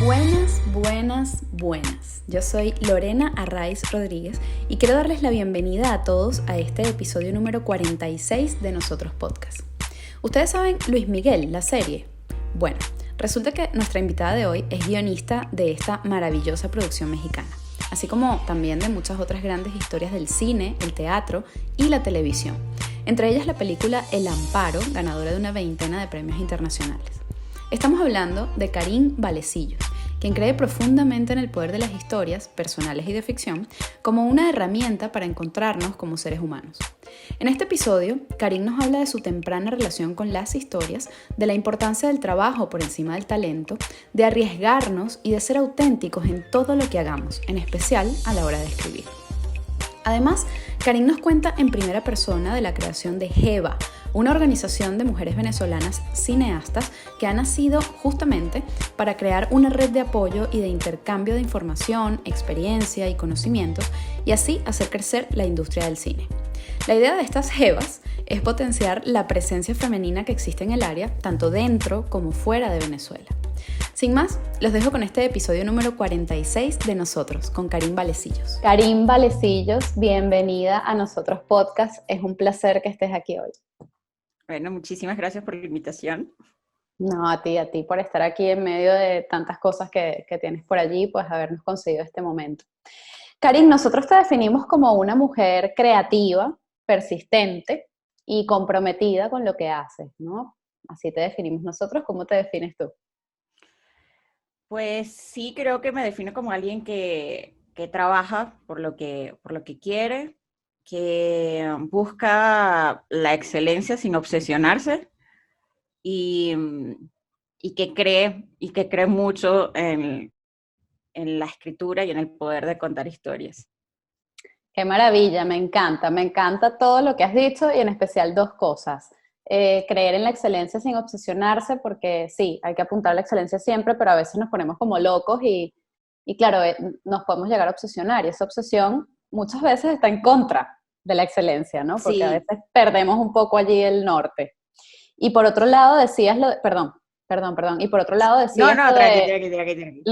Buenas, buenas, buenas. Yo soy Lorena Arraiz Rodríguez y quiero darles la bienvenida a todos a este episodio número 46 de Nosotros Podcast. ¿Ustedes saben Luis Miguel, la serie? Bueno, resulta que nuestra invitada de hoy es guionista de esta maravillosa producción mexicana, así como también de muchas otras grandes historias del cine, el teatro y la televisión. Entre ellas la película El Amparo, ganadora de una veintena de premios internacionales. Estamos hablando de Carine Vallecillos, quien cree profundamente en el poder de las historias, personales y de ficción, como una herramienta para encontrarnos como seres humanos. En este episodio, Carine nos habla de su temprana relación con las historias, de la importancia del trabajo por encima del talento, de arriesgarnos y de ser auténticos en todo lo que hagamos, en especial a la hora de escribir. Además, Carine nos cuenta en primera persona de la creación de GEVA, una organización de mujeres venezolanas cineastas que ha nacido justamente para crear una red de apoyo y de intercambio de información, experiencia y conocimientos y así hacer crecer la industria del cine. La idea de estas GEVAs es potenciar la presencia femenina que existe en el área, tanto dentro como fuera de Venezuela. Sin más, los dejo con este episodio número 46 de Nosotros, con Carine Vallecillos. Carine Vallecillos, bienvenida a Nosotros Podcast. Es un placer que estés aquí hoy. Bueno, muchísimas gracias por la invitación. No, a ti por estar aquí en medio de tantas cosas que tienes por allí, pues habernos conseguido este momento. Carine, nosotros te definimos como una mujer creativa, persistente y comprometida con lo que haces, ¿no? Así te definimos nosotros. ¿Cómo te defines tú? Pues sí, creo que me defino como alguien que trabaja por lo que quiere, que busca la excelencia sin obsesionarse y, y que cree mucho en la escritura y en el poder de contar historias. Qué maravilla, me encanta todo lo que has dicho y en especial dos cosas. Creer en la excelencia sin obsesionarse, porque sí, hay que apuntar a la excelencia siempre, pero a veces nos ponemos como locos y claro, nos podemos llegar a obsesionar y esa obsesión muchas veces está en contra de la excelencia, ¿no? Porque a Sí. veces perdemos un poco allí el norte. Y por otro lado decías y por otro lado No, decías no, tranqui.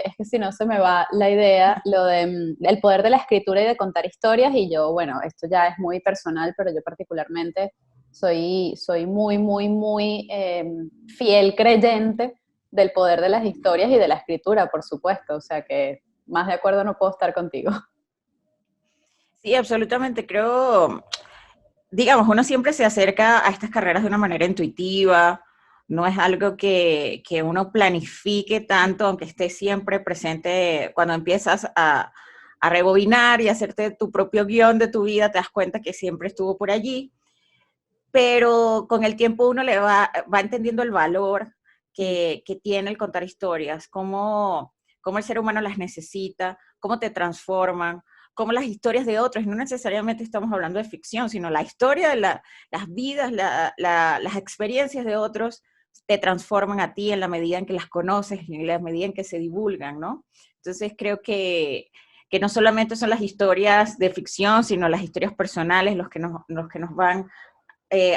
es que si no se me va la idea, el poder de la escritura y de contar historias, y yo, bueno, esto ya es muy personal, pero yo particularmente soy muy fiel creyente del poder de las historias y de la escritura, por supuesto, o sea que más de acuerdo no puedo estar contigo. Sí, absolutamente. Creo, digamos, uno siempre se acerca a estas carreras de una manera intuitiva, no es algo que uno planifique tanto, aunque esté siempre presente cuando empiezas a rebobinar y hacerte tu propio guión de tu vida, te das cuenta que siempre estuvo por allí, pero con el tiempo uno le va entendiendo el valor que tiene el contar historias, cómo el ser humano las necesita, cómo te transforman, cómo las historias de otros, no necesariamente estamos hablando de ficción, sino la historia de las vidas, las experiencias de otros te transforman a ti en la medida en que las conoces, en la medida en que se divulgan, ¿no? Entonces creo que no solamente son las historias de ficción, sino las historias personales los que nos van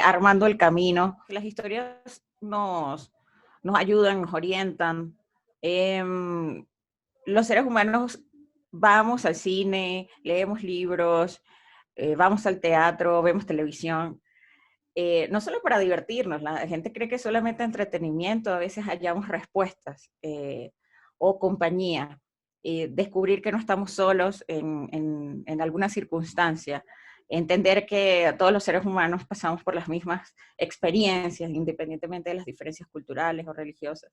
armando el camino. Las historias nos ayudan, nos orientan. Los seres humanos vamos al cine, leemos libros, vamos al teatro, vemos televisión, no solo para divertirnos, la gente cree que solamente entretenimiento, a veces hallamos respuestas o compañía, descubrir que no estamos solos en alguna circunstancia, entender que todos los seres humanos pasamos por las mismas experiencias, independientemente de las diferencias culturales o religiosas.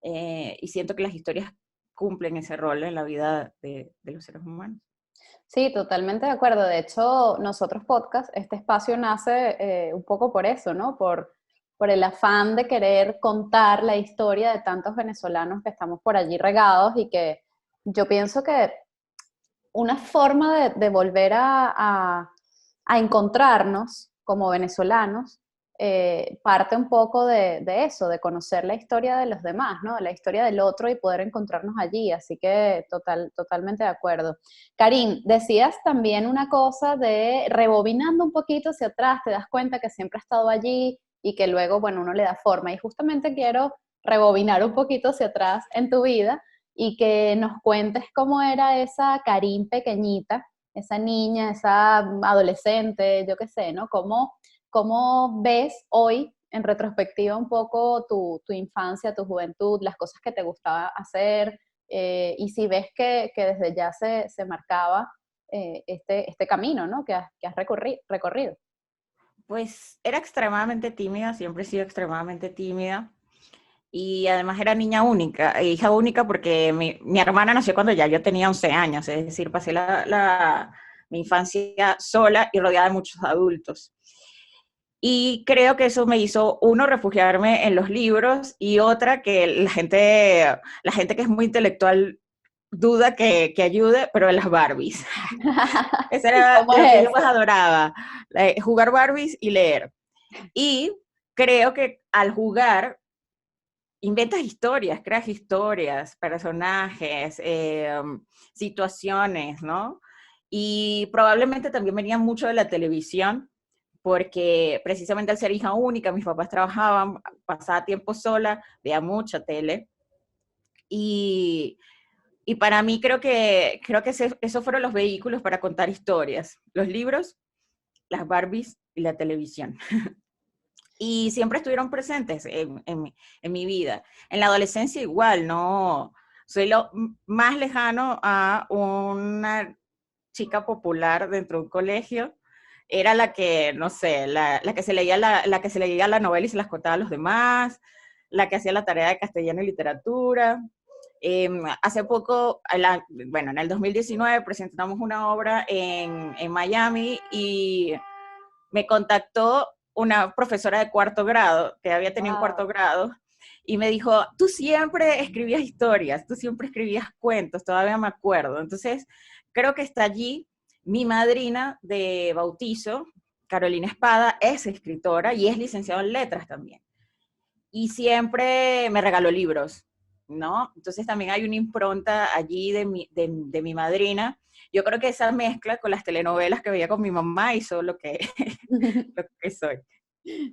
Y siento que las historias cumplen ese rol en la vida de los seres humanos. Sí, totalmente de acuerdo. De hecho, nosotros podcast, este espacio nace un poco por eso, ¿no? Por el afán de querer contar la historia de tantos venezolanos que estamos por allí regados y que yo pienso que una forma de volver a encontrarnos como venezolanos parte un poco de eso, de conocer la historia de los demás, ¿no? La historia del otro y poder encontrarnos allí, así que totalmente de acuerdo. Carine, decías también una cosa de rebobinando un poquito hacia atrás, te das cuenta que siempre ha estado allí y que luego, bueno, uno le da forma, y justamente quiero rebobinar un poquito hacia atrás en tu vida y que nos cuentes cómo era esa Karin pequeñita, esa niña, esa adolescente, yo qué sé, ¿no? ¿Cómo ves hoy, en retrospectiva, un poco tu infancia, tu juventud, las cosas que te gustaba hacer? Y si ves que desde ya se marcaba este camino, ¿no? Que has recorrido. Pues era extremadamente tímida, siempre he sido extremadamente tímida. Y además era niña única, hija única, porque mi hermana nació cuando ya yo tenía 11 años, es decir, pasé mi infancia sola y rodeada de muchos adultos. Y creo que eso me hizo, uno, refugiarme en los libros y otra, que la gente que es muy intelectual duda que ayude, pero en las Barbies. Eso era ¿Cómo lo que es yo más eso? adoraba, jugar Barbies y leer. Y creo que al jugar inventas historias, creas historias, personajes, situaciones, ¿no? Y probablemente también venía mucho de la televisión, porque precisamente al ser hija única, mis papás trabajaban, pasaba tiempo sola, veía mucha tele. Y, y para mí creo que esos fueron los vehículos para contar historias. Los libros, las Barbies y la televisión. Y siempre estuvieron presentes en mi vida. En la adolescencia igual, no, soy lo más lejano a una chica popular dentro de un colegio. Era la que, no sé, la que se leía la que se leía la novela y se las contaba a los demás, la que hacía la tarea de castellano y literatura. Hace poco, bueno, en el 2019 presentamos una obra en Miami y me contactó una profesora de cuarto grado, que había tenido en cuarto Wow. grado, y me dijo, tú siempre escribías historias, tú siempre escribías cuentos, todavía me acuerdo. Entonces, creo que está allí mi madrina de bautizo, Carolina Espada, es escritora y es licenciada en letras también. Y siempre me regaló libros, ¿no? Entonces también hay una impronta allí de mi madrina. Yo creo que esa mezcla con las telenovelas que veía con mi mamá hizo lo que soy.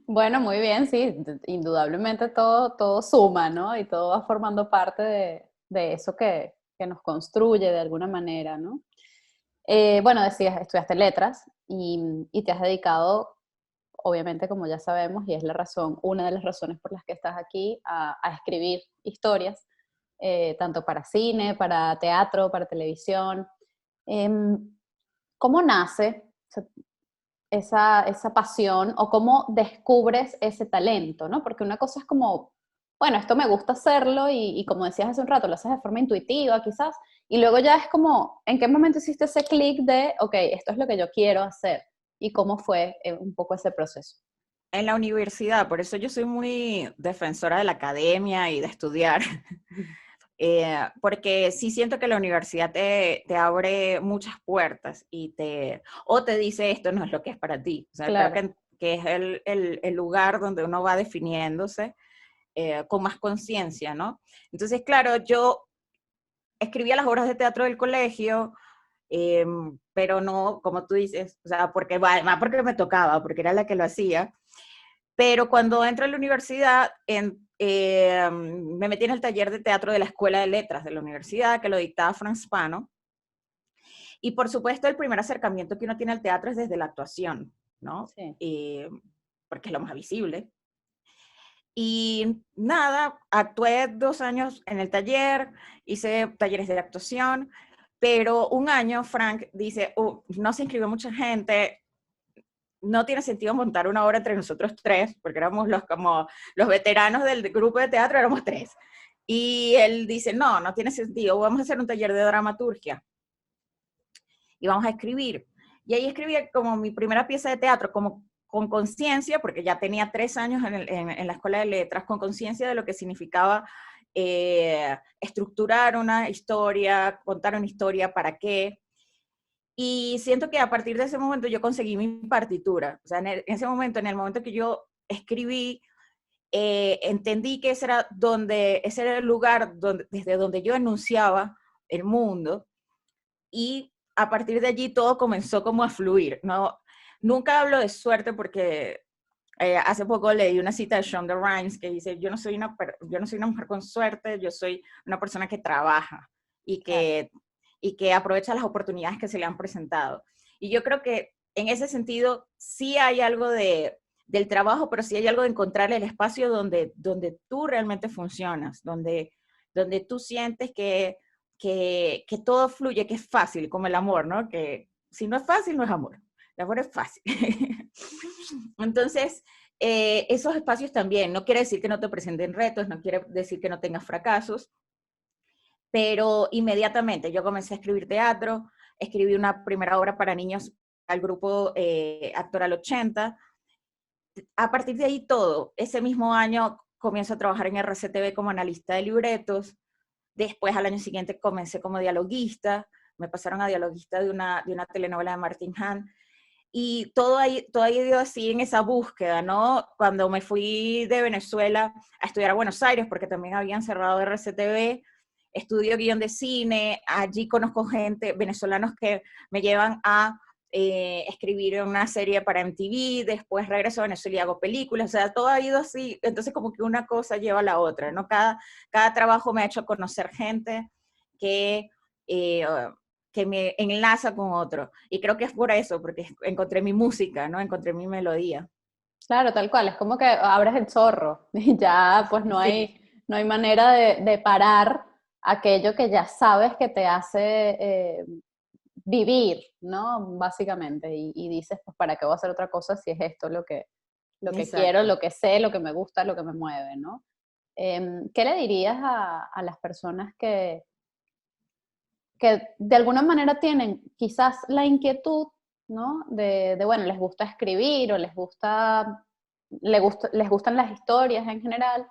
Bueno, muy bien, sí, indudablemente todo suma, ¿no? Y todo va formando parte de eso que nos construye de alguna manera, ¿no? Bueno, decías, estudiaste letras y te has dedicado, obviamente, como ya sabemos, y es la razón, una de las razones por las que estás aquí, a escribir historias, tanto para cine, para teatro, para televisión. Em, ¿Cómo nace esa pasión o cómo descubres ese talento, ¿no? Porque una cosa es como, bueno, esto me gusta hacerlo y como decías hace un rato, lo haces de forma intuitiva quizás, y luego ya es como, ¿en qué momento hiciste ese clic de, ok, esto es lo que yo quiero hacer? ¿Y cómo fue un poco ese proceso? En la universidad, por eso yo soy muy defensora de la academia y de estudiar, porque sí siento que la universidad te abre muchas puertas o te dice esto no es lo que es para ti. O sea, creo Claro. que es el lugar donde uno va definiéndose con más conciencia, ¿no? Entonces, claro, yo escribía las obras de teatro del colegio, pero no, como tú dices, o sea, además porque me tocaba, porque era la que lo hacía, pero cuando entré a la universidad, me metí en el taller de teatro de la Escuela de Letras de la universidad, que lo dictaba Franz Pano, y por supuesto el primer acercamiento que uno tiene al teatro es desde la actuación, ¿no? Sí. Porque es lo más visible. Y nada, actué 2 años en el taller, hice talleres de actuación, pero un año Frank dice, no se inscribió mucha gente, no tiene sentido montar una obra entre nosotros tres, porque éramos como los veteranos del grupo de teatro, éramos tres. Y él dice, no tiene sentido, vamos a hacer un taller de dramaturgia y vamos a escribir. Y ahí escribí como mi primera pieza de teatro, como con conciencia, porque ya tenía 3 años en la escuela de letras, con conciencia de lo que significaba estructurar una historia, contar una historia, para qué. Y siento que a partir de ese momento yo conseguí mi partitura. O sea, en ese momento, en el momento que yo escribí, entendí que ese era el lugar desde donde yo enunciaba el mundo, y a partir de allí todo comenzó como a fluir. No, nunca hablo de suerte porque Hace poco leí una cita de Shonda Rhimes que dice, yo no soy una mujer con suerte, yo soy una persona que trabaja y Claro. y que aprovecha las oportunidades que se le han presentado. Y yo creo que en ese sentido sí hay algo del trabajo, pero sí hay algo de encontrar el espacio donde tú realmente funcionas, donde tú sientes que todo fluye, que es fácil, como el amor, ¿no? Que si no es fácil, no es amor. El amor es fácil. Entonces, esos espacios también, no quiere decir que no te presenten retos, no quiere decir que no tengas fracasos, pero inmediatamente yo comencé a escribir teatro, escribí una primera obra para niños al grupo Actoral 80. A partir de ahí todo, ese mismo año comienzo a trabajar en RCTV como analista de libretos, después al año siguiente comencé como dialoguista, me pasaron a dialoguista de una telenovela de Martin Hahn, y todo ha ido así en esa búsqueda, ¿no? Cuando me fui de Venezuela a estudiar a Buenos Aires, porque también habían cerrado RCTV, estudio guión de cine, allí conozco gente, venezolanos que me llevan a escribir una serie para MTV, después regreso a Venezuela y hago películas, o sea, todo ha ido así, entonces como que una cosa lleva a la otra, ¿no? Cada trabajo me ha hecho conocer gente que eh, que me enlaza con otro. Y creo que es por eso, porque encontré mi música, ¿no? Encontré mi melodía. Claro, tal cual, es como que abres el zorro y ya pues Sí, no hay manera de parar aquello que ya sabes que te hace vivir, ¿no? Básicamente, y dices, pues, ¿para qué voy a hacer otra cosa si es esto lo que quiero, exacto. lo que sé, lo que me gusta, lo que me mueve, ¿no? ¿Qué le dirías a las personas que de alguna manera tienen quizás la inquietud, ¿no? Bueno, les gusta escribir o les gustan las historias en general?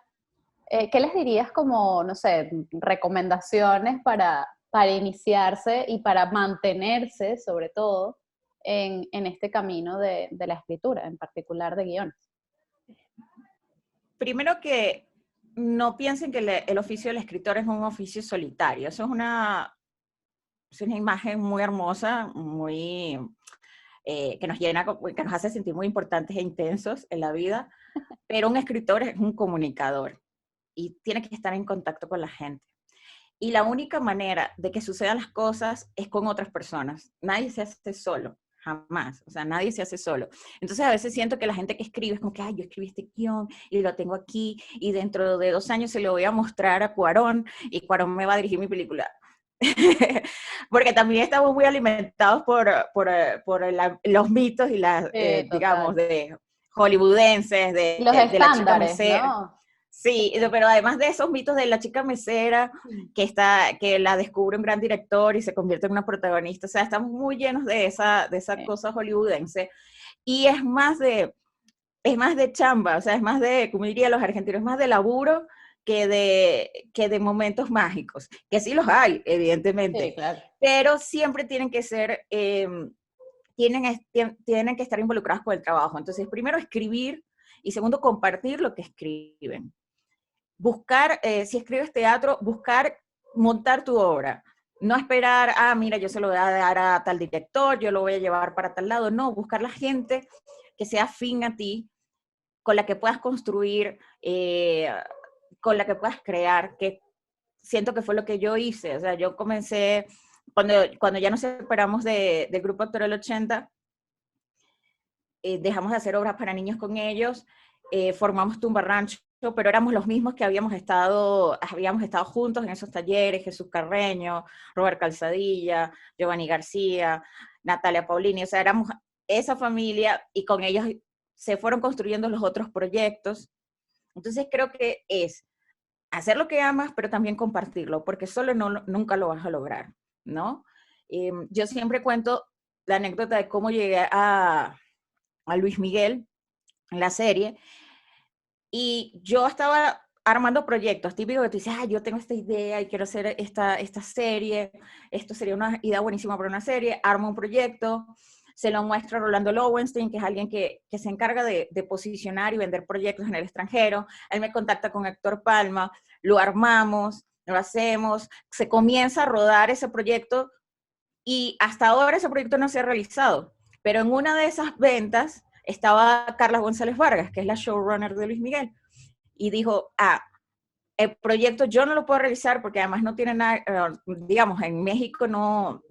¿Qué les dirías como, no sé, recomendaciones para iniciarse y para mantenerse, sobre todo, en este camino de la escritura, en particular de guiones? Primero que no piensen que el oficio del escritor es un oficio solitario. Eso es una imagen muy hermosa, muy, que nos llena, que nos hace sentir muy importantes e intensos en la vida, pero un escritor es un comunicador y tiene que estar en contacto con la gente. Y la única manera de que sucedan las cosas es con otras personas. Nadie se hace solo, jamás. O sea, nadie se hace solo. Entonces a veces siento que la gente que escribe es como que, ay, yo escribí este guión y lo tengo aquí y dentro de 2 años se lo voy a mostrar a Cuarón y Cuarón me va a dirigir mi película. Porque también estamos muy alimentados por los mitos y las, digamos, Total. de hollywoodenses, Y los de la chica estándares, mesera. ¿no? Sí, pero además de esos mitos de la chica mesera que la descubre un gran director y se convierte en una protagonista, o sea, estamos muy llenos de esa Sí. cosa hollywoodense y es más de chamba, o sea, es más de, como dirían los argentinos, es más de laburo que de momentos mágicos, que sí los hay, Sí, evidentemente, claro. pero siempre tienen que ser, tienen que estar involucrados con el trabajo. Entonces, primero escribir y segundo compartir lo que escriben. Buscar, si escribes teatro, buscar montar tu obra. No esperar, ah, mira, yo se lo voy a dar a tal director, yo lo voy a llevar para tal lado. No, buscar la gente que sea afín a ti, con la que puedas construir, con la que puedas crear, que siento que fue lo que yo hice. O sea, yo comencé, cuando ya nos separamos del Grupo Actoral 80, dejamos de hacer obras para niños con ellos, formamos Tumba Rancho, pero éramos los mismos que habíamos estado juntos en esos talleres, Jesús Carreño, Robert Calzadilla, Giovanni García, Natalia Paulini, o sea, éramos esa familia y con ellos se fueron construyendo los otros proyectos. Entonces creo que es hacer lo que amas, pero también compartirlo, porque solo nunca lo vas a lograr, ¿no? Yo siempre cuento la anécdota de cómo llegué a Luis Miguel en la serie, y yo estaba armando proyectos, típico que tú dices, ah, yo tengo esta idea y quiero hacer esta serie, esto sería una idea buenísima para una serie, armo un proyecto, se lo muestro a Rolando Lowenstein, que es alguien que se encarga de posicionar y vender proyectos en el extranjero, él me contacta con Héctor Palma, lo armamos, lo hacemos, se comienza a rodar ese proyecto y hasta ahora ese proyecto no se ha realizado, pero en una de esas ventas estaba Carla González Vargas, que es la showrunner de Luis Miguel, y dijo, el proyecto yo no lo puedo realizar porque además no tiene nada, digamos, en México no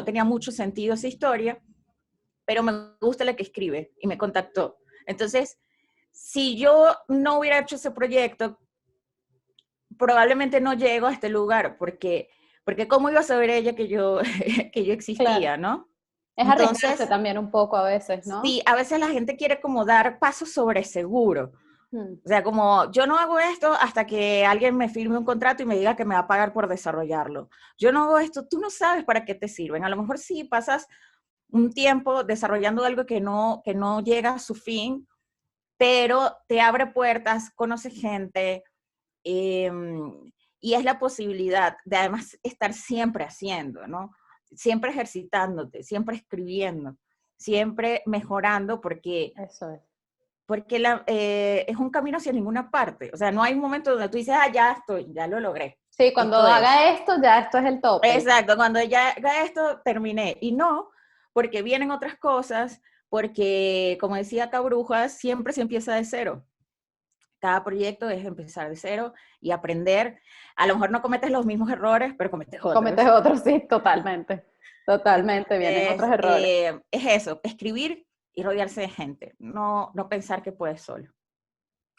tenía mucho sentido esa historia, pero me gusta la que escribe y me contactó. Entonces, si yo no hubiera hecho ese proyecto, probablemente no llego a este lugar, porque ¿cómo iba a saber ella que yo, que yo Claro. existía, no? Es arriesgarse Entonces, también un poco a veces, ¿no? sí, a veces la gente quiere como dar pasos sobre seguro. Mm, O sea, como yo no hago esto hasta que alguien me firme un contrato y me diga que me va a pagar por desarrollarlo. Yo no hago esto, tú no sabes para qué te sirven. A lo mejor sí pasas un tiempo desarrollando algo que no llega a su fin, pero te abre puertas, conoce gente, eh, y es la posibilidad de además estar siempre haciendo, ¿no? Siempre ejercitándote, siempre escribiendo, siempre mejorando, eso es. porque es un camino hacia ninguna parte. O sea, no hay un momento donde tú dices, ya estoy, ya lo logré. Sí, cuando Esto es. haga esto, ya esto es el tope. Exacto, cuando ya haga esto, terminé. Y no, porque vienen otras cosas, porque, como decía Cabrujas, siempre se empieza de cero. Cada proyecto es empezar de cero y aprender. A lo mejor no cometes los mismos errores, pero cometes Cometes otros. otros, sí, totalmente. Totalmente, vienen otros Entonces, errores. es eso, escribir y rodearse de gente, no pensar que puedes solo.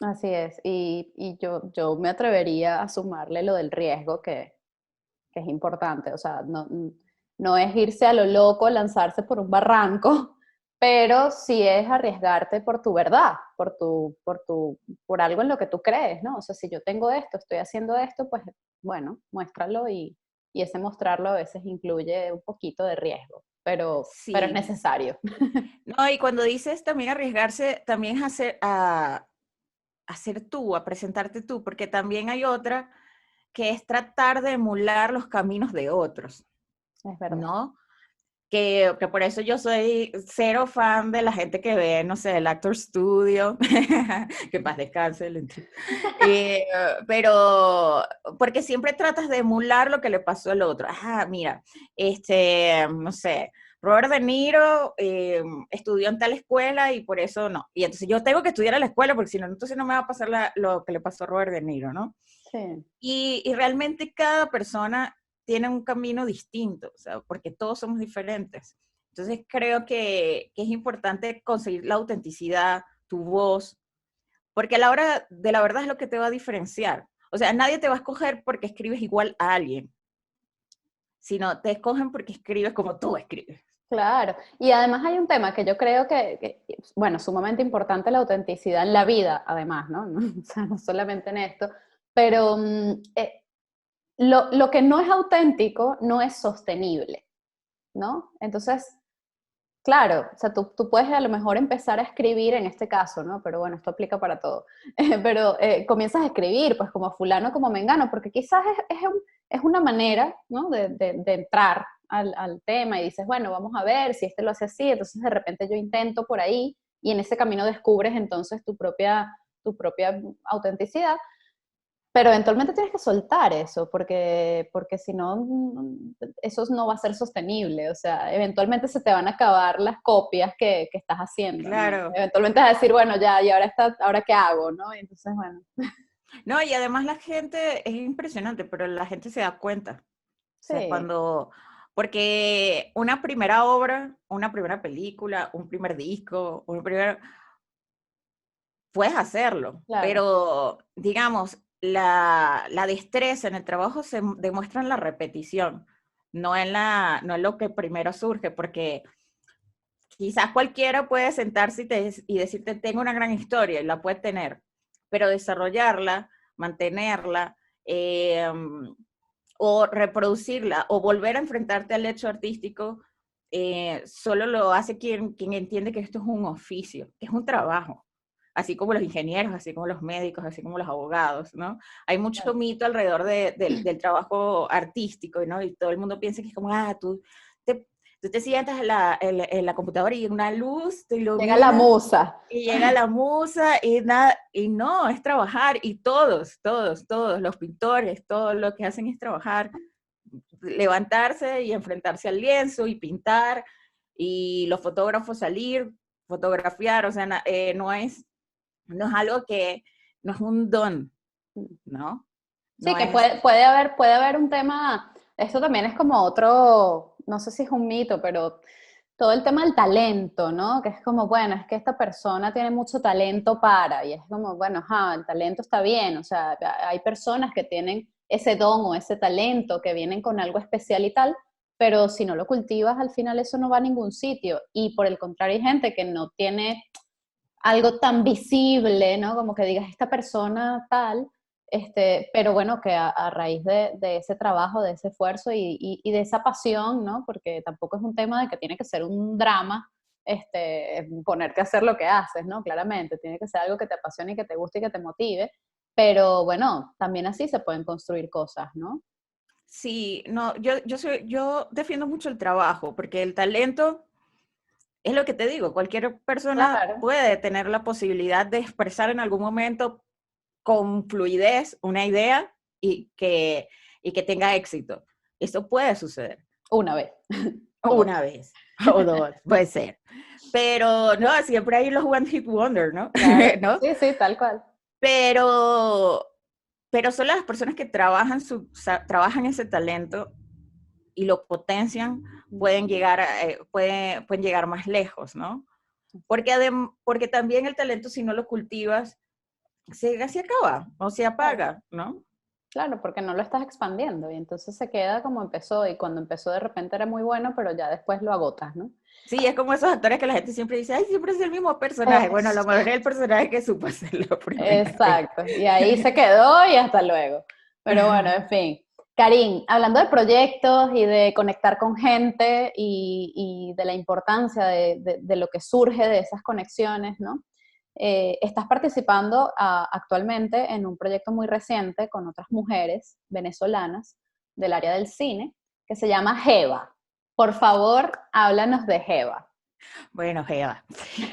Así es. Y yo me atrevería a sumarle lo del riesgo que es importante. O sea, no es irse a lo loco, lanzarse por un barranco, pero sí es arriesgarte por tu verdad, por algo en lo que tú crees, ¿no? O sea, si yo tengo esto, estoy haciendo esto, pues bueno, muéstralo y ese mostrarlo a veces incluye un poquito de riesgo, pero es Sí, necesario. no, y cuando dices también arriesgarse, también es hacer tú, a presentarte tú, porque también hay otra que es tratar de emular los caminos de otros, Es verdad. ¿no? Que por eso yo soy cero fan de la gente que ve, no sé, el Actor Studio, que paz descanse, eh, pero porque siempre tratas de emular lo que le pasó al otro. Mira, no sé, Robert De Niro estudió en tal escuela y por eso no. Y entonces yo tengo que estudiar a la escuela porque si no, entonces no me va a pasar lo que le pasó a Robert De Niro, ¿no? Sí. Y realmente cada persona tiene un camino distinto, o sea, porque todos somos diferentes. Entonces creo que es importante conseguir la autenticidad, tu voz, porque a la hora de la verdad es lo que te va a diferenciar. O sea, nadie te va a escoger porque escribes igual a alguien, sino te escogen porque escribes como tú escribes. Claro, y además hay un tema que yo creo bueno, sumamente importante la autenticidad en la vida, además, ¿no? O sea, no solamente en esto, pero lo que no es auténtico no es sostenible, ¿no? Entonces, claro, o sea, tú puedes a lo mejor empezar a escribir en este caso, ¿no? Pero bueno, esto aplica para todo. Pero comienzas a escribir, pues como fulano, como mengano, porque quizás es una manera, ¿no? De entrar al tema y dices, bueno, vamos a ver si este lo hace así, entonces de repente yo intento por ahí y en ese camino descubres entonces tu propia autenticidad. Pero eventualmente tienes que soltar eso, porque si no, eso no va a ser sostenible. O sea, eventualmente se te van a acabar las copias que estás haciendo, ¿no? Claro. Eventualmente vas a decir, bueno, ya, y ahora qué hago, ¿no? Y entonces, bueno, No, y además la gente es impresionante, pero la gente se da cuenta. O sea, sí, porque una primera obra, una primera película, un primer disco, puedes hacerlo, claro, pero digamos, la destreza en el trabajo se demuestra en la repetición, no en lo que primero surge, porque quizás cualquiera puede sentarse y decirte, tengo una gran historia, y la puede tener, pero desarrollarla, mantenerla, o reproducirla, o volver a enfrentarte al hecho artístico, solo lo hace quien entiende que esto es un oficio, que es un trabajo, así como los ingenieros, así como los médicos, así como los abogados, ¿no? Hay mucho claro. mito alrededor del trabajo artístico, ¿no? Y todo el mundo piensa que es como, te, tú te sientas en la computadora y una luz te Llega la ilumina musa. y llega la musa y nada, y no, es trabajar y todos, los pintores, todo lo que hacen es trabajar, levantarse y enfrentarse al lienzo y pintar y los fotógrafos salir. fotografiar, o sea, no es algo que, no es un don, ¿no? Sí, No que es, puede haber un tema, esto también es como otro, no sé si es un mito, pero todo el tema del talento, ¿no? Que es como, bueno, es que esta persona tiene mucho talento para, y es como, bueno, ajá, el talento está bien, o sea, hay personas que tienen ese don o ese talento, que vienen con algo especial y tal, pero si no lo cultivas, al final eso no va a ningún sitio. Y por el contrario, hay gente que no tiene algo tan visible, ¿no? Como que digas, esta persona tal, pero bueno, que a raíz de ese trabajo, de ese esfuerzo y de esa pasión, ¿no? Porque tampoco es un tema de que tiene que ser un drama, ponerte a hacer lo que haces, ¿no? Claramente, tiene que ser algo que te apasione y que te guste y que te motive, pero bueno, también así se pueden construir cosas, ¿no? sí, no, yo defiendo mucho el trabajo, porque el talento es lo que te digo, cualquier persona Claro, puede tener la posibilidad de expresar en algún momento con fluidez una idea y que tenga éxito. Eso puede suceder una vez, o dos. una vez o dos, puede ser. Pero no, siempre hay los one hit wonder, ¿no? Claro, ¿No? sí, sí, tal cual. Pero, pero son las personas que trabajan ese talento y lo potencian, pueden llegar más lejos, ¿no? Porque también el talento, si no lo cultivas, se acaba o se Claro. apaga, ¿no? Claro, porque no lo estás expandiendo y entonces se queda como empezó y cuando empezó de repente era muy bueno, pero ya después lo agotas, ¿no? Sí, es como esos actores que la gente siempre dice, ay, siempre es el mismo personaje. Bueno, a lo Es, mejor es el personaje que supo hacer la primera vez. exacto, y ahí se quedó y hasta luego. Pero bueno, en fin. Karim, hablando de proyectos y de conectar con gente y de la importancia de lo que surge de esas conexiones, ¿no? Estás participando actualmente en un proyecto muy reciente con otras mujeres venezolanas del área del cine que se llama Jeva. Por favor, háblanos de Jeva. Bueno, Jeva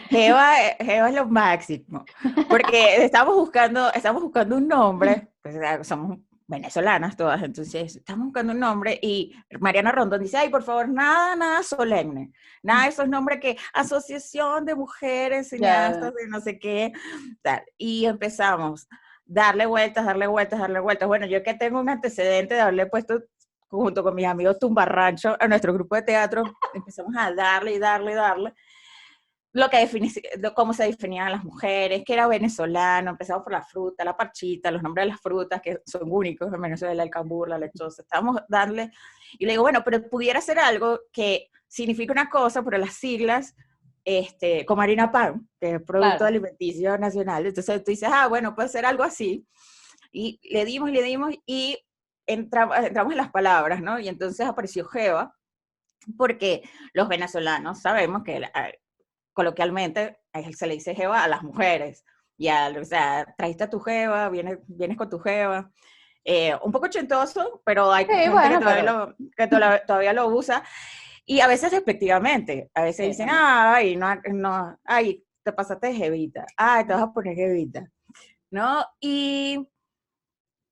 es lo máximo, porque estamos buscando un nombre, pues somos venezolanas todas, entonces estamos buscando un nombre y Mariana Rondón dice, ay, por favor, nada solemne, nada de esos nombres que Asociación de Mujeres Ya, Cineastas de no sé qué, tal, y empezamos, darle vueltas, darle vueltas, darle vueltas. Bueno, yo que tengo un antecedente de haberle puesto junto con mis amigos Tumbarrancho a nuestro grupo de teatro, empezamos a darle y darle y darle cómo se definían las mujeres, que era venezolano, empezamos por la fruta, la parchita, los nombres de las frutas que son únicos en Venezuela, el cambur, la lechosa, estábamos dándole, y le digo, bueno, pero pudiera ser algo que significa una cosa, pero las siglas, como harina pan, que es Producto claro. Alimenticio Nacional, entonces tú dices, ah, bueno, puede ser algo así, y le dimos, y entramos en las palabras, ¿no? Y entonces apareció Jeva, porque los venezolanos sabemos que coloquialmente se le dice jeva a las mujeres. Ya, o sea, trajiste a tu jeva, vienes con tu jeva. Un poco chentoso, pero hay Sí, gente que bueno, pero todavía lo usa. Y a veces despectivamente. A veces sí, dicen, también. ay, no, ay, te pasaste de jevita. Ay, te vas a poner jevita. ¿No? Y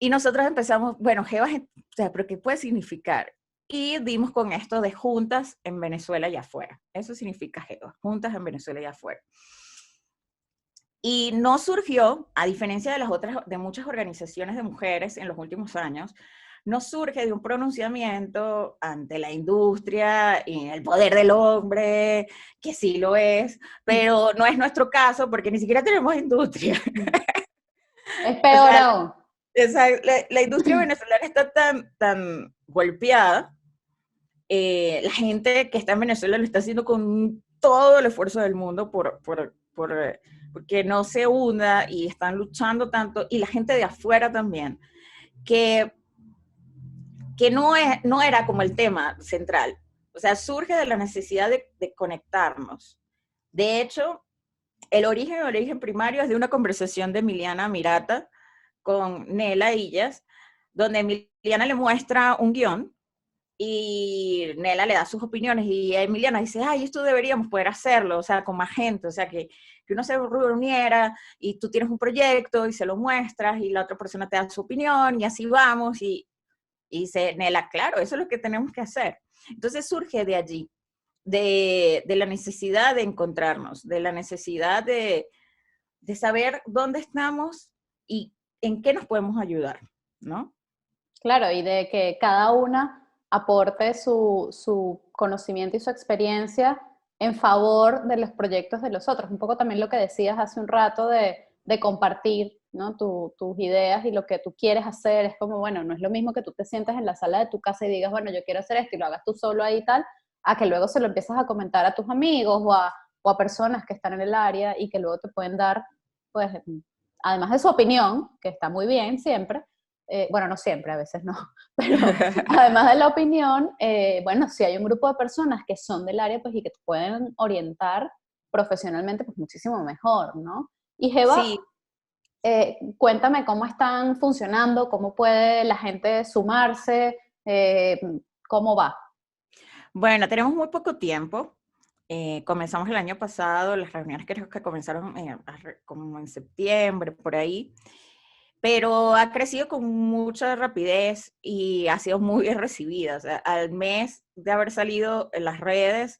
nosotros empezamos, bueno, jeva, o sea, pero ¿qué puede significar? Y dimos con esto de juntas en Venezuela y afuera. Eso significa jeva, juntas en Venezuela y afuera. Y no surgió, a diferencia de las otras, de muchas organizaciones de mujeres en los últimos años, no surge de un pronunciamiento ante la industria y el poder del hombre, que sí lo es, pero no es nuestro caso porque ni siquiera tenemos industria. Es O peor sea, aún. la industria venezolana está tan golpeada, la gente que está en Venezuela lo está haciendo con todo el esfuerzo del mundo porque no se hunda y están luchando tanto, y la gente de afuera también, que, que no era como el tema central. O sea, surge de la necesidad de conectarnos. De hecho, el origen primario es de una conversación de Emiliana Mirata con Nela Illas, donde Emiliana le muestra un guión y Nela le da sus opiniones y Emiliana dice, ay, esto deberíamos poder hacerlo, o sea, con más gente, o sea, que uno se reuniera y tú tienes un proyecto y se lo muestras y la otra persona te da su opinión y así vamos y dice Nela, claro, eso es lo que tenemos que hacer. Entonces surge de allí. de la necesidad de encontrarnos, de la necesidad de saber dónde estamos y en qué nos podemos ayudar, ¿no? Claro, y de que cada una aporte su conocimiento y su experiencia en favor de los proyectos de los otros. Un poco también lo que decías hace un rato de compartir, ¿no? Tus ideas y lo que tú quieres hacer. Es como, bueno, no es lo mismo que tú te sientes en la sala de tu casa y digas, bueno, yo quiero hacer esto y lo hagas tú solo ahí y tal, a que luego se lo empiezas a comentar a tus amigos o a personas que están en el área y que luego te pueden dar, pues, además de su opinión, que está muy bien siempre, bueno, no siempre, a veces no, pero además de la opinión, bueno, si hay un grupo de personas que son del área, pues y que te pueden orientar profesionalmente, pues muchísimo mejor, ¿no? Y Geva, Sí, cuéntame cómo están funcionando, cómo puede la gente sumarse, eh, cómo va. bueno, tenemos muy poco tiempo. Comenzamos el año pasado, las reuniones creo que comenzaron como en septiembre, por ahí, pero ha crecido con mucha rapidez y ha sido muy bien recibida. O sea, al mes de haber salido en las redes,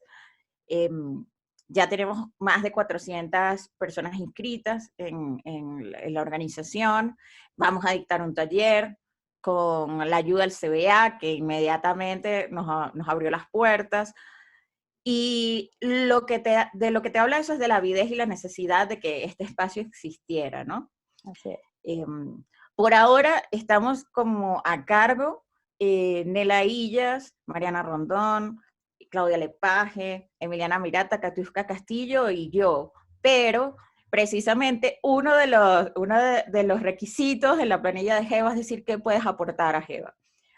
em, ya tenemos más de 400 personas inscritas en la organización. Vamos a dictar un taller con la ayuda del CBA, que inmediatamente nos abrió las puertas. Y de lo que te habla eso es de la avidez y la necesidad de que este espacio existiera, ¿no? Así es. Por ahora estamos como a cargo Nela Illas, Mariana Rondón, Claudia Lepage, Emiliana Mirata, Catiusca Castillo y yo. Pero precisamente uno de los requisitos de la planilla de Geva es decir qué puedes aportar a Geva.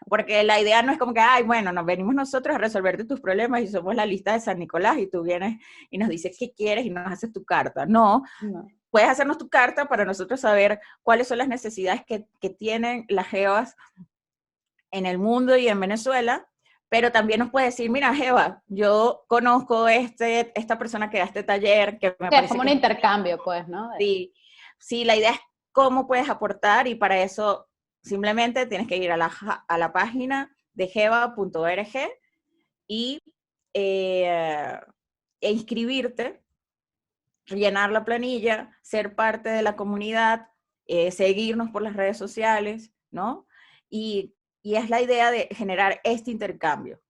Porque la idea no es como que, ay, bueno, nos venimos nosotros a resolverte tus problemas y somos la lista de San Nicolás y tú vienes y nos dices qué quieres y nos haces tu carta. No, No. puedes hacernos tu carta para nosotros saber cuáles son las necesidades que tienen las Jevas en el mundo y en Venezuela, pero también nos puede decir, mira, Jeva, yo conozco esta persona que da este taller, que me Sí, es parece como que un es intercambio, pues, ¿no? sí, sí, la idea es cómo puedes aportar y para eso simplemente tienes que ir a la página de jeva.org y eh, e inscribirte, llenar la planilla, ser parte de la comunidad, seguirnos por las redes sociales, ¿no? Y es la idea de generar este intercambio,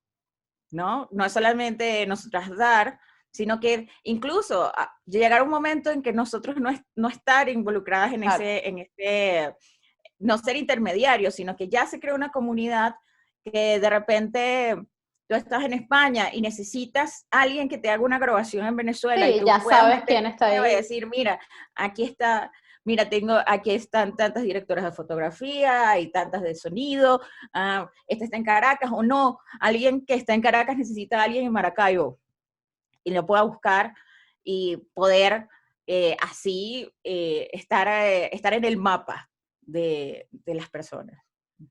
¿no? No es solamente nosotras dar, sino que incluso llegar a un momento en que nosotros no estar involucradas Claro. en ese, no ser intermediarios, sino que ya se crea una comunidad que de repente tú estás en España y necesitas a alguien que te haga una grabación en Venezuela y Sí, tú ya puedas sabes meter quién está y ahí. decir, mira, aquí está, mira, aquí están tantas directoras de fotografía y tantas de sonido, esta está en Caracas o no, alguien que está en Caracas necesita a alguien en Maracaibo y lo pueda buscar y poder así estar en el mapa de las personas.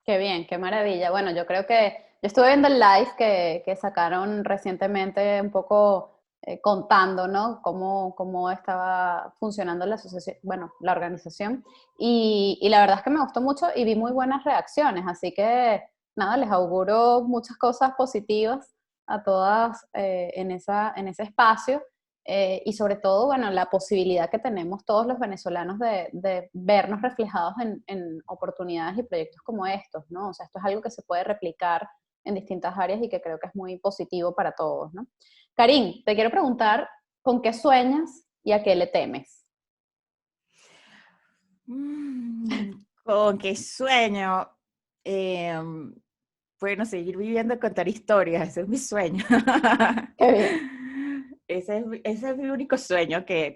Qué bien, qué maravilla. Bueno, yo creo que yo estuve viendo el live que sacaron recientemente un poco contando, ¿no? Cómo estaba funcionando la asociación, bueno, la organización. Y la verdad es que me gustó mucho y vi muy buenas reacciones. Así que, nada, les auguro muchas cosas positivas a todas en ese espacio. Y sobre todo, bueno, la posibilidad que tenemos todos los venezolanos de vernos reflejados en oportunidades y proyectos como estos, ¿no? O sea, esto es algo que se puede replicar en distintas áreas y que creo que es muy positivo para todos, ¿no? Karim, te quiero preguntar, ¿con qué sueñas y a qué le temes? Con qué sueño. Eh, bueno, seguir viviendo y contar historias, ese es mi sueño. Qué bien. Ese es mi único sueño, que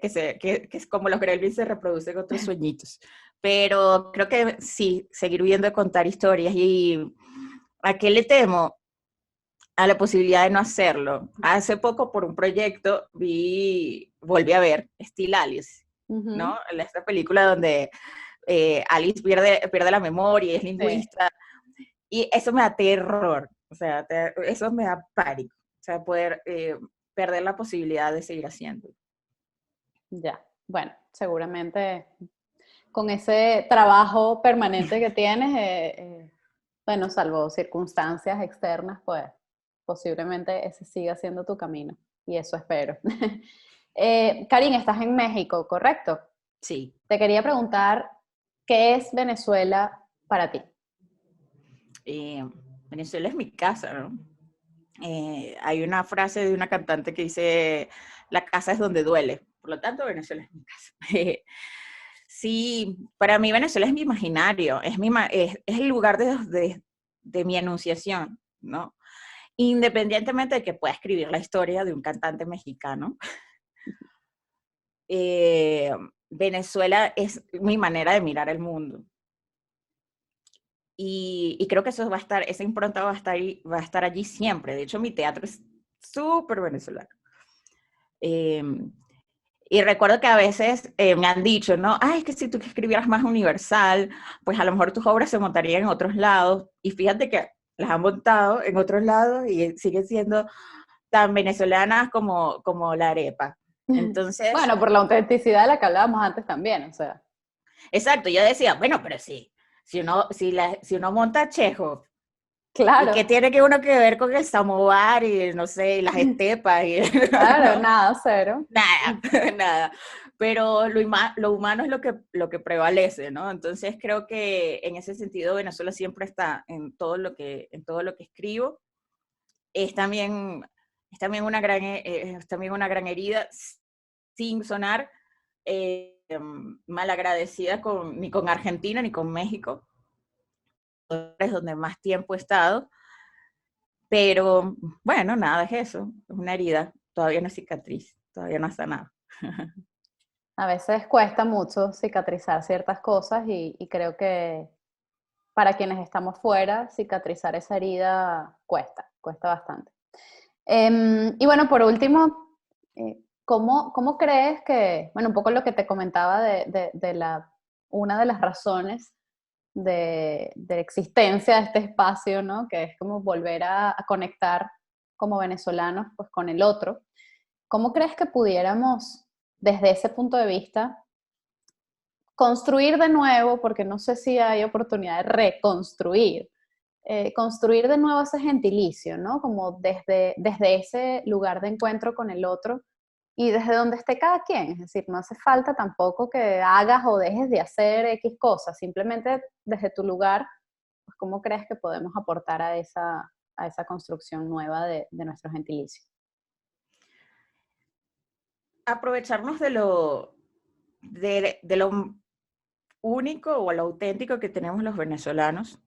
es como los gremlins se reproducen otros sueñitos. Pero creo que sí, seguir viviendo y contar historias. ¿Y a qué le temo? A la posibilidad de no hacerlo. Hace poco por un proyecto volví a ver Still Alice, Ujú. ¿no? Esta película donde Alice pierde la memoria y es Sí, lingüista. Y eso me da terror, o sea, eso me da pánico, o sea, poder perder la posibilidad de seguir haciendo. ya. Bueno, seguramente con ese trabajo permanente que tienes, bueno, salvo circunstancias externas, pues posiblemente ese siga siendo tu camino. Y eso espero. Karin, estás en México, ¿correcto? Sí. Te quería preguntar, ¿qué es Venezuela para ti? Eh, Venezuela es mi casa, ¿no? Hay una frase de una cantante que dice, la casa es donde duele, por lo tanto Venezuela es mi casa. Sí, para mí Venezuela es mi imaginario, es el lugar de mi enunciación, ¿no? Independientemente de que pueda escribir la historia de un cantante mexicano, eh, Venezuela es mi manera de mirar el mundo. Y creo que eso va a estar, esa impronta va a estar allí siempre. De hecho, mi teatro es súper venezolano. Eh, y recuerdo que a veces me han dicho, ¿no? Ay, es que si tú escribieras más universal, pues a lo mejor tus obras se montarían en otros lados. Y fíjate que las han montado en otros lados y siguen siendo tan venezolanas como la arepa. Entonces, Bueno, por la autenticidad de la que hablábamos antes también, o sea. exacto, yo decía, bueno, pero sí, si uno monta Chejo, ¿y qué Claro, tiene que uno que ver con el samovar y, no sé, y las estepas? Y, claro, ¿no? nada, cero. Nada, nada. Pero lo humano es lo que prevalece, ¿no? Entonces creo que en ese sentido Venezuela siempre está en todo lo que escribo. Es también, es también una gran herida, sin sonar malagradecida ni con Argentina ni con México, es donde más tiempo he estado. Pero bueno, nada, es eso, es una herida, todavía no es cicatriz, todavía no ha sanado. A veces cuesta mucho cicatrizar ciertas cosas y creo que para quienes estamos fuera, cicatrizar esa herida cuesta bastante. Y bueno, por último, ¿cómo crees que, bueno, un poco lo que te comentaba una de las razones de existencia de este espacio, ¿no? Que es como volver a conectar como venezolanos pues con el otro. ¿Cómo crees que pudiéramos, desde ese punto de vista, construir de nuevo, porque no sé si hay oportunidad de reconstruir, construir de nuevo ese gentilicio, ¿no? Como desde ese lugar de encuentro con el otro y desde donde esté cada quien? Es decir, no hace falta tampoco que hagas o dejes de hacer X cosas, simplemente desde tu lugar, pues ¿cómo crees que podemos aportar a esa construcción nueva de nuestro gentilicio? Aprovecharnos de lo único o lo auténtico que tenemos los venezolanos,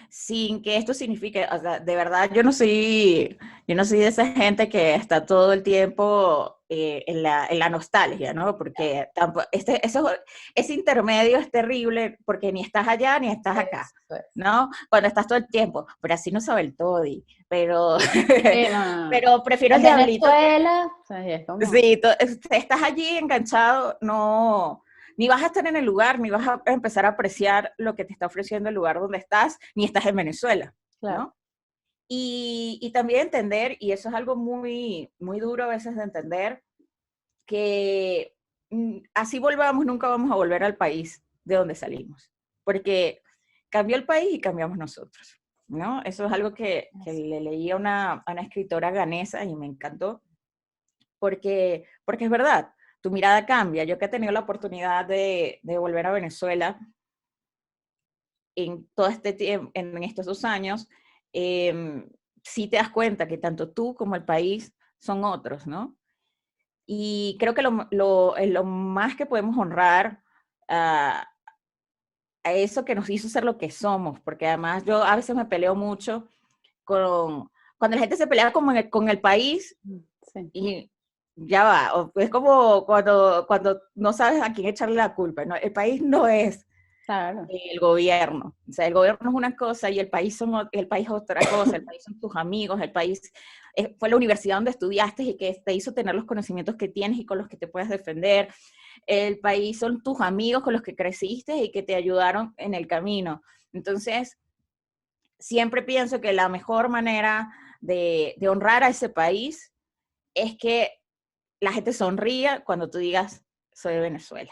sin que esto signifique, o sea, de verdad yo no soy de esa gente que está todo el tiempo en la nostalgia, ¿no? Porque tampoco, ese intermedio es terrible porque ni estás allá ni estás acá, Eso es. ¿no? Cuando estás todo el tiempo, pero así no sabe el toddy, pero, Sí, no, no, no. pero prefiero el En diablito que, Venezuela, o sea, es como, sí, estás allí enganchado, no, ni vas a estar en el lugar, ni vas a empezar a apreciar lo que te está ofreciendo el lugar donde estás, ni estás en Venezuela, claro. ¿no? Y también entender, y eso es algo muy, muy duro a veces de entender, que así volvamos, nunca vamos a volver al país de donde salimos, porque cambió el país y cambiamos nosotros, ¿no? Eso es algo que le leí a una escritora ganesa y me encantó, porque es verdad, tu mirada cambia. Yo que he tenido la oportunidad de volver a Venezuela en todo este tiempo, en estos 2 años, eh, sí te das cuenta que tanto tú como el país son otros, ¿no? Y creo que lo más que podemos honrar a, a eso que nos hizo ser lo que somos, porque además yo a veces me peleo mucho cuando la gente se pelea con el país. Sí, Y ya va, es como cuando no sabes a quién echarle la culpa, ¿no? El país no es claro. el gobierno, o sea, el gobierno es una cosa y el país es otra cosa, el país son tus amigos, el país fue la universidad donde estudiaste y que te hizo tener los conocimientos que tienes y con los que te puedes defender, el país son tus amigos con los que creciste y que te ayudaron en el camino. Entonces, siempre pienso que la mejor manera de honrar a ese país es que la gente sonría cuando tú digas, soy de Venezuela.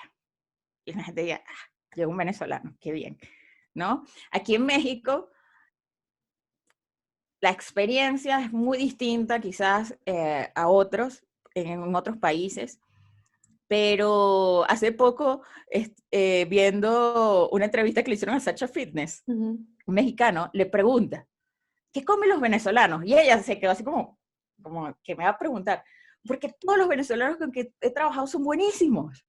Y la gente diga, ah, llegó un venezolano, qué bien, ¿no? Aquí en México, la experiencia es muy distinta quizás a otros, en otros países, pero hace poco, viendo una entrevista que le hicieron a Sacha Fitness, un mexicano, le pregunta, ¿qué comen los venezolanos? Y ella se quedó así como que me va a preguntar, porque todos los venezolanos con que he trabajado son buenísimos,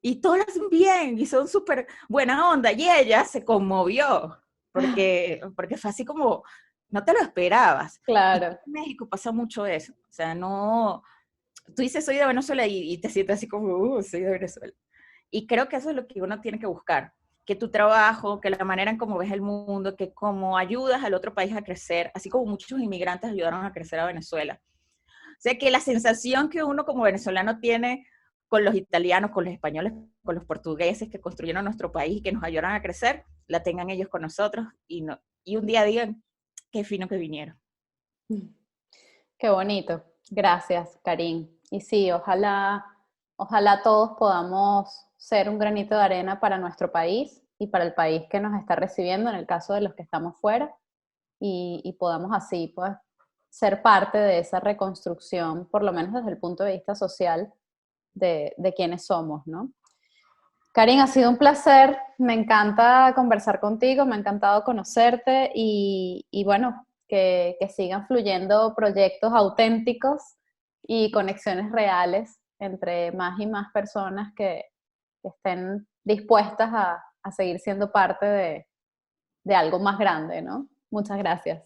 y todos lo hacen bien, y son súper buena onda, y ella se conmovió, porque fue así como, no te lo esperabas. Claro. Y en México pasa mucho eso, o sea, no, tú dices soy de Venezuela y te sientes así como, soy de Venezuela. Y creo que eso es lo que uno tiene que buscar, que tu trabajo, que la manera en cómo ves el mundo, que cómo ayudas al otro país a crecer, así como muchos inmigrantes ayudaron a crecer a Venezuela. O sea, que la sensación que uno como venezolano tiene con los italianos, con los españoles, con los portugueses que construyeron nuestro país y que nos ayudaron a crecer, la tengan ellos con nosotros y un día digan, qué fino que vinieron. Qué bonito. Gracias, Karin. Y sí, ojalá todos podamos ser un granito de arena para nuestro país y para el país que nos está recibiendo, en el caso de los que estamos fuera, y podamos así, pues, ser parte de esa reconstrucción, por lo menos desde el punto de vista social, de quienes somos, ¿no? Karin, ha sido un placer, me encanta conversar contigo, me ha encantado conocerte y bueno, que sigan fluyendo proyectos auténticos y conexiones reales entre más y más personas que estén dispuestas a seguir siendo parte de algo más grande, ¿no? Muchas gracias.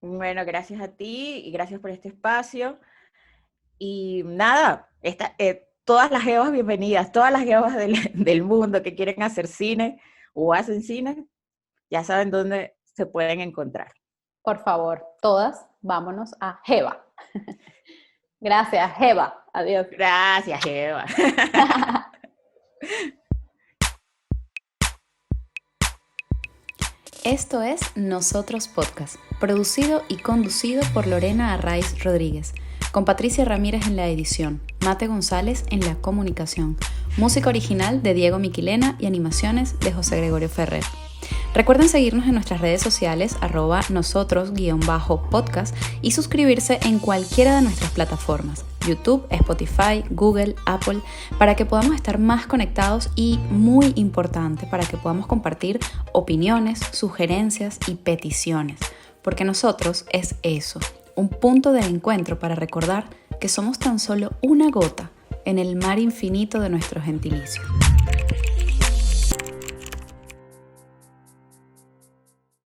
Bueno, gracias a ti y gracias por este espacio. Y nada, todas las jevas bienvenidas, todas las jevas del mundo que quieren hacer cine o hacen cine, ya saben dónde se pueden encontrar. Por favor, todas, vámonos a Jeva. Gracias, Jeva. Adiós. Gracias, Jeva. Esto es Nosotros Podcast, producido y conducido por Lorena Arraiz Rodríguez, con Patricia Ramírez en la edición, Mate González en la comunicación, música original de Diego Miquilena y animaciones de José Gregorio Ferrer. Recuerden seguirnos en nuestras redes sociales @nosotros_podcast y suscribirse en cualquiera de nuestras plataformas, YouTube, Spotify, Google, Apple, para que podamos estar más conectados y, muy importante, para que podamos compartir opiniones, sugerencias y peticiones, porque nosotros es eso, un punto de encuentro para recordar que somos tan solo una gota en el mar infinito de nuestro gentilicio.